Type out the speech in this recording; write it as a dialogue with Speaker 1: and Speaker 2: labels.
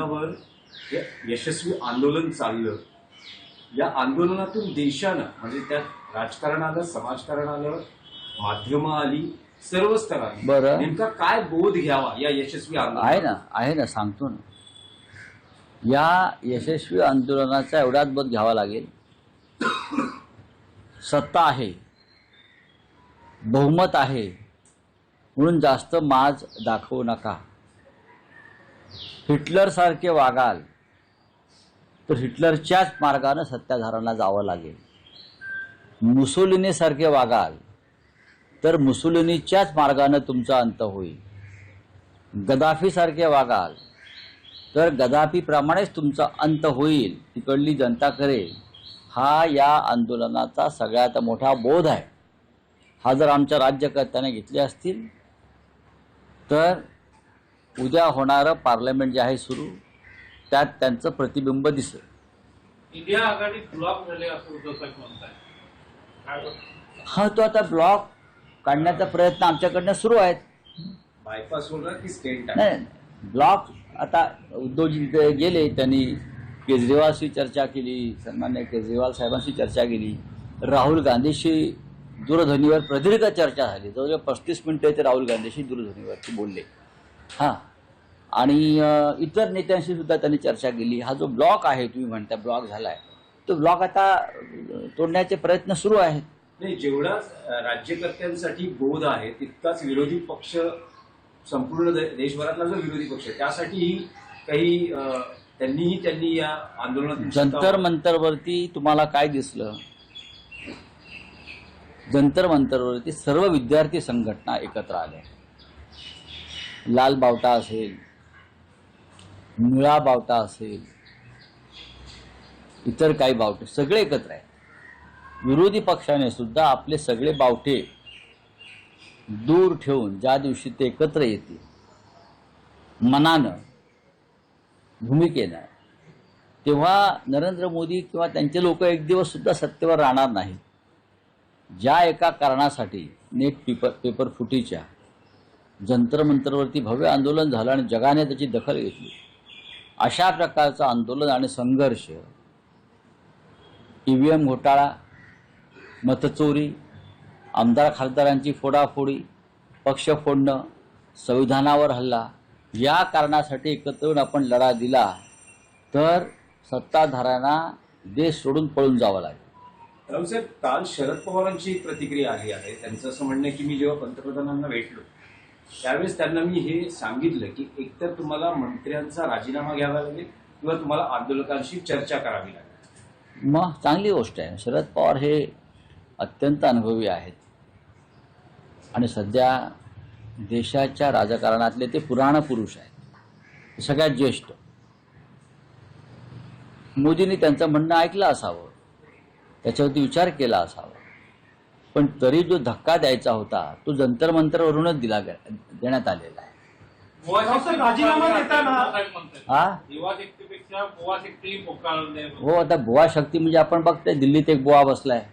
Speaker 1: महिनाभर हे यशस्वी आंदोलन चाललं. या आंदोलनातून देशानं म्हणजे त्यात राजकारण आलं, समाजकारण आलं, माध्यमं आली, सर्व स्तरांनी
Speaker 2: बरं.
Speaker 1: नेमका काय बोध घ्यावा या यशस्वी आंदोलनात?
Speaker 2: आहे ना सांगतो ना. या यशस्वी आंदोलनाचा एवढाच बोध घ्यावा लागेल. सत्ता आहे, बहुमत आहे म्हणून जास्त माज दाखवू नका. हिटलरसारखे वागाल तर हिटलरच्याच मार्गाने सत्ताधाऱ्यांना जावं लागेल. मुसोलिनीसारखे वागाल तर मुसोलिनीच्याच मार्गाने तुमचा अंत होईल. गदाफीसारखे वागाल तर गदाफीप्रमाणेच तुमचा अंत होईल. तिकडली जनता करेल. हा या आंदोलनाचा सगळ्यात मोठा बोध आहे. हा जर आमच्या राज्यकर्त्याने घेतले असतील तर उद्या होणारं पार्लमेंट जे आहे सुरू त्यात त्यांचं प्रतिबिंब दिसेल.
Speaker 3: इंडिया आघाडी ब्लॉक झाले असं उद्धव साहेब म्हणताय.
Speaker 2: हा तो आता ब्लॉक काढण्याचा प्रयत्न आमच्याकडनं सुरू आहेत.
Speaker 1: बायपास होणार की स्टेट
Speaker 2: नाही ब्लॉक आता उद्धवजी तिथे गेले, त्यांनी केजरीवालशी चर्चा केली, सन्मान्य केजरीवाल साहेबांशी चर्चा केली, राहुल गांधीशी दूरध्वनीवर प्रदीर्घ चर्चा झाली. जवळजवळ 35 मिनिटं ते राहुल गांधीशी दूरध्वनीवरती बोलले. हां आणि इतर नेत्यांशी सुद्धा त्यांनी चर्चा केली. हा जो ब्लॉक आहे तुम्ही म्हणता ब्लॉक झाला आहे तो ब्लॉक आता तोडण्याचे प्रयत्न सुरू आहेत.
Speaker 1: नाही, जेवढा राज्यकर्त्यांसाठी बोध आहे तितकाच विरोधी पक्ष संपूर्ण देशभरातला जो विरोधी पक्ष आहे त्यासाठीही काही त्यांनी या आंदोलनात
Speaker 2: जंतर मंतरवरती तुम्हाला काय दिसलं? जंतर मंतरवरती सर्व विद्यार्थी संघटना एकत्र आल्या. लाल बावटा असेल, निळा बावटा असेल, इतर काही बावटे सगळे एकत्र आहेत. विरोधी पक्षाने सुद्धा आपले सगळे बावटे दूर ठेवून ज्या दिवशी ते एकत्र येतील मनानं भूमिकेनं तेव्हा नरेंद्र मोदी किंवा त्यांचे लोक एक दिवस सुद्धा सत्तेवर राहणार नाहीत. ज्या एका कारणासाठी नेट पेपर फुटीच्या जंतर मंतरवरती भव्य आंदोलन झालं आणि जगाने त्याची दखल घेतली, अशा प्रकारचं आंदोलन आणि संघर्ष EVM घोटाळा, मतचोरी, आमदार खासदारांची फोडाफोडी, पक्ष फोडणं, संविधानावर हल्ला या कारणासाठी एकत्र येऊन आपण लढा दिला तर सत्ताधाऱ्यांना देश सोडून पळून जावं लागेल.
Speaker 1: राहुल साहेब, काल शरद पवारांची प्रतिक्रिया आली आहे. त्यांचं असं म्हणणं आहे की मी जेव्हा पंतप्रधानांना भेटलो त्यावेळेस त्यांना मी हे सांगितलं की एकतर तुम्हाला मंत्र्यांचा राजीनामा घ्यावा लागेल किंवा तुम्हाला आंदोलकांशी चर्चा करावी लागेल.
Speaker 2: मग चांगली गोष्ट आहे. शरद पवार हे अत्यंत अनुभवी आहेत आणि सध्या देशाच्या राजकारणातले ते पुराण पुरुष आहेत, सगळ्यात ज्येष्ठ. मोदींनी त्यांचं म्हणणं ऐकलं असावं, त्याच्यावरती विचार केला असावा, पण तरी जो धक्का द्यायचा होता तो जंतर मंतरवरूनच देण्यात आलेला आहे.
Speaker 3: राजीनामा देताना
Speaker 2: हा
Speaker 3: युवा शक्तीपेक्षा बुवा शक्ती मोकळा.
Speaker 2: हो, आता बुवा शक्ती म्हणजे आपण बघतोय दिल्लीत एक बुवा बसलाय.